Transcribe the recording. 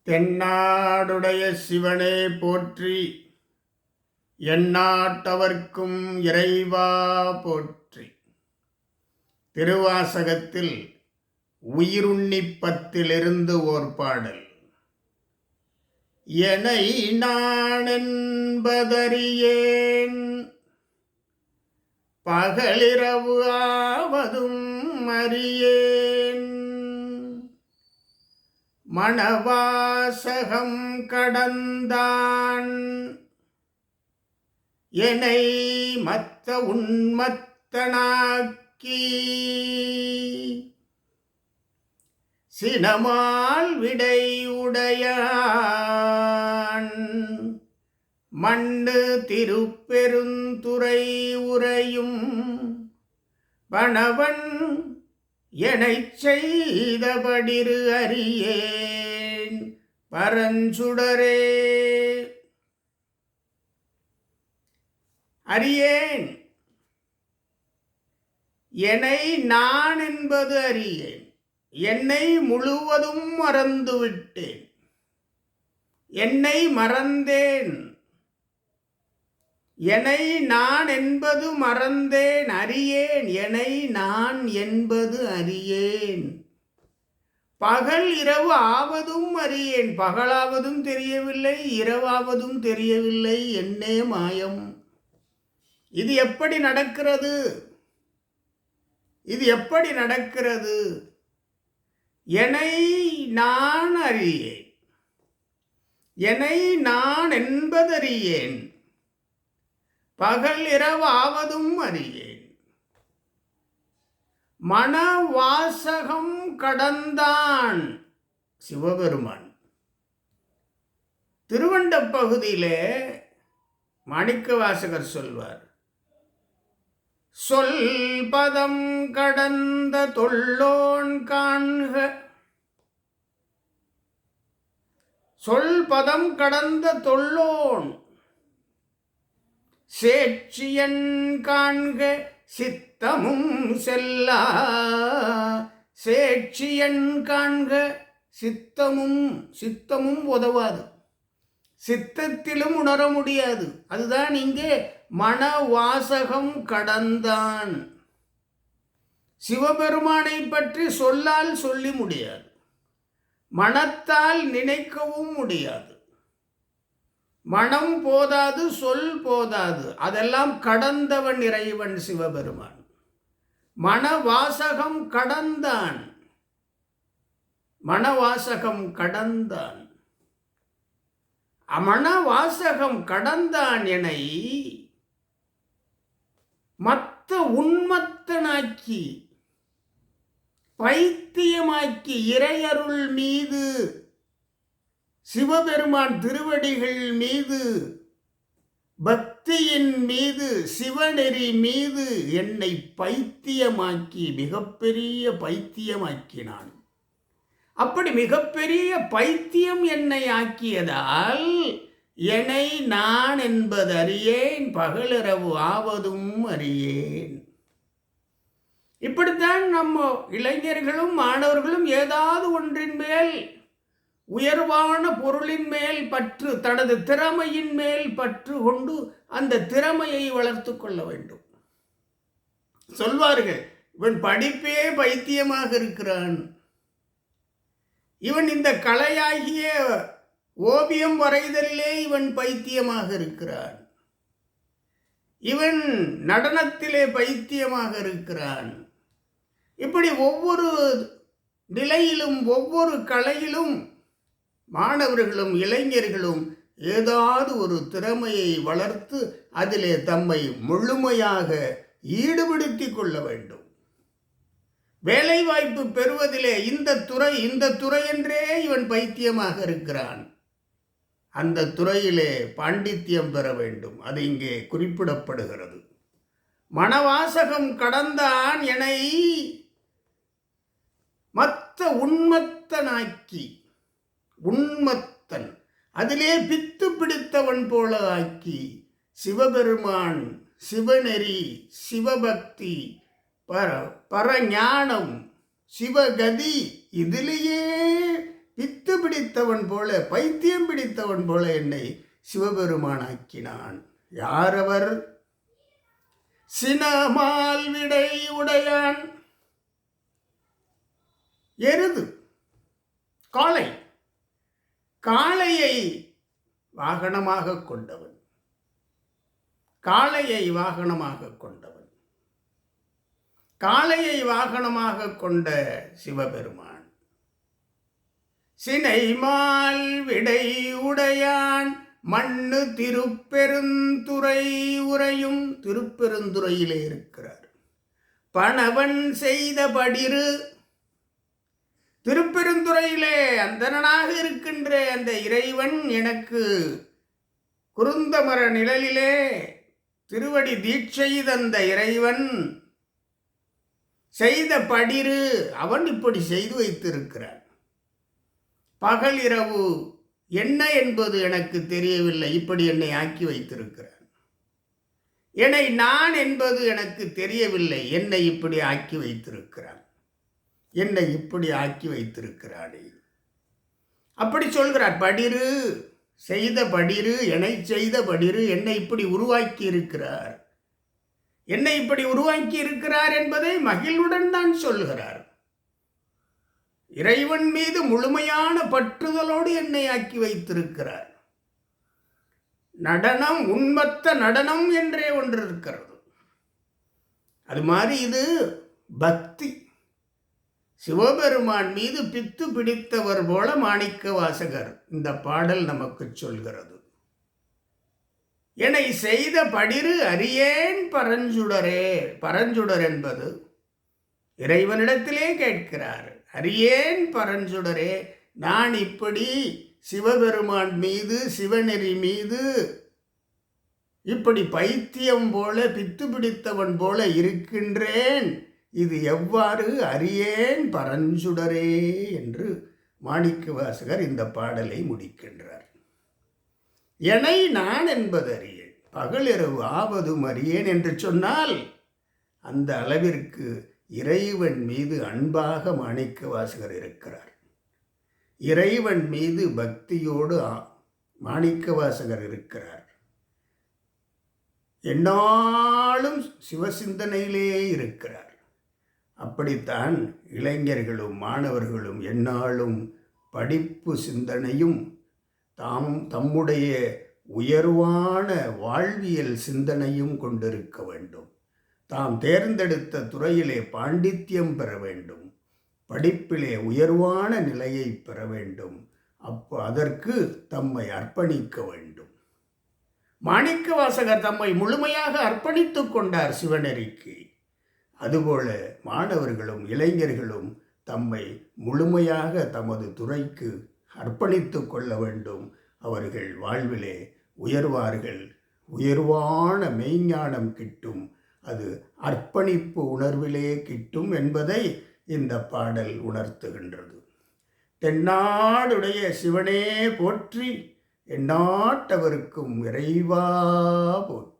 தென்னாடுடைய சிவனே போற்றி, எந்நாட்டவர்க்கும் இறைவா போற்றி. திருவாசகத்தில் உயிருண்ணிப்பத்திலிருந்து ஓர் பாடல். எனை நானென்பதறியேன், பகலிரவு ஆவதும் அறியேன். மணவாசகம் கடந்தான், என்னை மத்த உன்மத்தனாக்கி. சினமால் விடை உடையான், மண்ணு திருப்பெருந்துறை உரையும் பணவன் எனைச் செய்தபடிரு அறியேன் பரஞ்சுடரே. அறியேன், என்னை நான் என்பது அறியேன். என்னை முழுவதும் மறந்துவிட்டேன். என்னை மறந்தேன். என்னை நான் என்பது மறந்தேன். அறியேன், என்னை நான் என்பது அறியேன். பகல் இரவு ஆவதும் அறியேன். பகலாவதும் தெரியவில்லை, இரவாவதும் தெரியவில்லை. என்னே மாயம். இது எப்படி நடக்கிறது? இது எப்படி நடக்கிறது? என்னை நான் அறியேன். என்னை நான் என்பதறியேன். பகல் இரவு ஆவதும் அறியேன். மணவாசகம் கடந்தான் சிவபெருமான். திருவண்டப் பகுதியிலே மாணிக்கவாசகர் சொல்வார், சொல் பதம் கடந்த தொல்லோன் காண்க. சொல் பதம் கடந்த தொல்லோன் சேட்சியன் காண்க, சித்தமும் செல்லா. சேட்சியன் காண்க, சித்தமும் உதவாது. சித்தத்திலும் உணர முடியாது. அதுதான் இங்கே மணவாசகம் கடந்தான். சிவபெருமானை பற்றி சொல்லால் சொல்லி முடியாது, மனத்தால் நினைக்கவும் முடியாது. மனம் போதாது, சொல் போதாது, அதெல்லாம் கடந்தவன் இறைவன் சிவபெருமான். மணவாசகம் கடந்தான். மணவாசகம் கடந்தான். மணவாசகம் கடந்தான் எனை மத்த உன்மத்தனாக்கி, பைத்தியமாக்கி. இறையருள் மீது, சிவபெருமான் திருவடிகள் மீது, பக்தியின் மீது, சிவநெறி மீது என்னை பைத்தியமாக்கி, மிகப்பெரிய பைத்தியமாக்கினான். அப்படி மிகப்பெரிய பைத்தியம் என்னை ஆக்கியதால் என்னை நான் என்பது அறியேன், பகலிரவு ஆவதும் அறியேன். இப்படித்தான் நம்ம இளைஞர்களும் மாணவர்களும் ஏதாவது ஒன்றின் மேல், உயர்வான பொருளின் மேல் பற்று, தனது திறமையின் மேல் பற்று கொண்டு அந்த திறமையை வளர்த்து கொள்ள வேண்டும். சொல்வார்கள், இவன் படிப்பே பைத்தியமாக இருக்கிறான், இவன் இந்த கலையாகிய ஓவியம் வரைதலிலே இவன் பைத்தியமாக இருக்கிறான், இவன் நடனத்திலே பைத்தியமாக இருக்கிறான். இப்படி ஒவ்வொரு நிலையிலும், ஒவ்வொரு கலையிலும் மாணவர்களும் இளைஞர்களும் ஏதாவது ஒரு திறமையை வளர்த்து அதிலே தம்மை முழுமையாக ஈடுபடுத்தி கொள்ள வேண்டும். வேலைவாய்ப்பு பெறுவதிலே இந்த துறை என்றே இவன் பைத்தியமாக இருக்கிறான். அந்த துறையிலே பாண்டித்யம் பெற வேண்டும். அது இங்கே குறிப்பிடப்படுகிறது. மணவாசகம் கடந்தான் எனை மத்த உன்மத்தனாக்கி. உன்மத்தன், அதிலே பித்து பிடித்தவன் போல ஆக்கி. சிவபெருமான், சிவநெறி, சிவபக்தி, பரஞானம், சிவகதி, இதிலேயே பித்து பிடித்த பிடித்தவன் போல, பைத்தியம் பிடித்தவன் போல என்னை சிவபெருமானாக்கினான். யாரவர்? சினமால் விடை உடையான். எருது, காளை, காளையை வாகனமாக கொண்டவன், காளையை வாகனமாக கொண்டவன், காளையை வாகனமாக கொண்ட சிவபெருமான். சினைமால் விடை உடையான் மண்ணு திருப்பெருந்துறை உரையும். திருப்பெருந்துறையிலே இருக்கிறார். பணவன் செய்த படிரு. திருப்பெருந்துறையிலே அந்தணனாக இருக்கின்ற அந்த இறைவன் எனக்கு குருந்தமர நிழலிலே திருவடி தீட்சை தந்த இறைவன் செய்த படிரு. அவன் இப்படி செய்து வைத்திருக்கிறான். பகல் இரவு என்ன என்பது எனக்கு தெரியவில்லை, இப்படி என்னை ஆக்கி வைத்திருக்கிறான். என்னை நான் என்பது எனக்கு தெரியவில்லை, என்னை இப்படி ஆக்கி வைத்திருக்கிறான். என்னை இப்படி ஆக்கி வைத்திருக்கிறானே, அப்படி சொல்கிறார். படிரு, செய்த படிரு, என்னை செய்த படிரு, என்னை இப்படி உருவாக்கி இருக்கிறார். என்னை இப்படி உருவாக்கி இருக்கிறார் என்பதை மகிழ்வுடன் தான் சொல்கிறார். இறைவன் மீது முழுமையான பற்றுதலோடு என்னை ஆக்கி வைத்திருக்கிறார். நடனம், உண்மத்த நடனம் என்றே ஒன்று இருக்கிறது. அது மாதிரி இது பக்தி. சிவபெருமான் மீது பித்து பிடித்தவர் போல மாணிக்க வாசகர் இந்த பாடல் நமக்கு சொல்கிறது. என்னை செய்த படிரு அறியேன் பரஞ்சுடரே. பரஞ்சுடர் என்பது இறைவனிடத்திலே கேட்கிறார். அறியேன் பரஞ்சுடரே, நான் இப்படி சிவபெருமான் மீது, சிவநெறி மீது இப்படி பைத்தியம் போல, பித்து பிடித்தவன் போல இருக்கின்றேன். இது எவ்வாறு அறியேன் பரஞ்சுடரே என்று மாணிக்க வாசகர் இந்த பாடலை முடிக்கின்றார். என்னை நான் என்பது அறியேன், பகல் இரவு ஆவதும் அறியேன் என்று சொன்னால் அந்த அளவிற்கு இறைவன் மீது அன்பாக மாணிக்க வாசகர் இருக்கிறார். இறைவன் மீது பக்தியோடு மாணிக்க வாசகர் இருக்கிறார். எந்நாளும் சிவசிந்தனையிலே இருக்கிறார். அப்படித்தான் இளைஞர்களும் மாணவர்களும் எந்நாளும் படிப்பு சிந்தனையும் தம்முடைய உயர்வான வாழ்வியல் சிந்தனையும் கொண்டிருக்க வேண்டும். தாம் தேர்ந்தெடுத்த துறையிலே பாண்டித்யம் பெற வேண்டும், படிப்பிலே உயர்வான நிலையை பெற வேண்டும். அதற்கு தம்மை அர்ப்பணிக்க வேண்டும். மாணிக்க வாசகர் தம்மை முழுமையாக அர்ப்பணித்துக் கொண்டார் சிவநெறிக்கு. அதுபோல மாணவர்களும் இளைஞர்களும் தம்மை முழுமையாக தமது துறைக்கு அர்ப்பணித்து கொள்ள வேண்டும். அவர்கள் வாழ்விலே உயர்வார்கள், உயர்வான மெய்ஞானம் கிட்டும். அது அர்ப்பணிப்பு உணர்விலே கிட்டும் என்பதை இந்த பாடல் உணர்த்துகின்றது. தென்னாடுடைய சிவனே போற்றி, எந்நாட்டவர்க்கும் இறைவா போற்றி.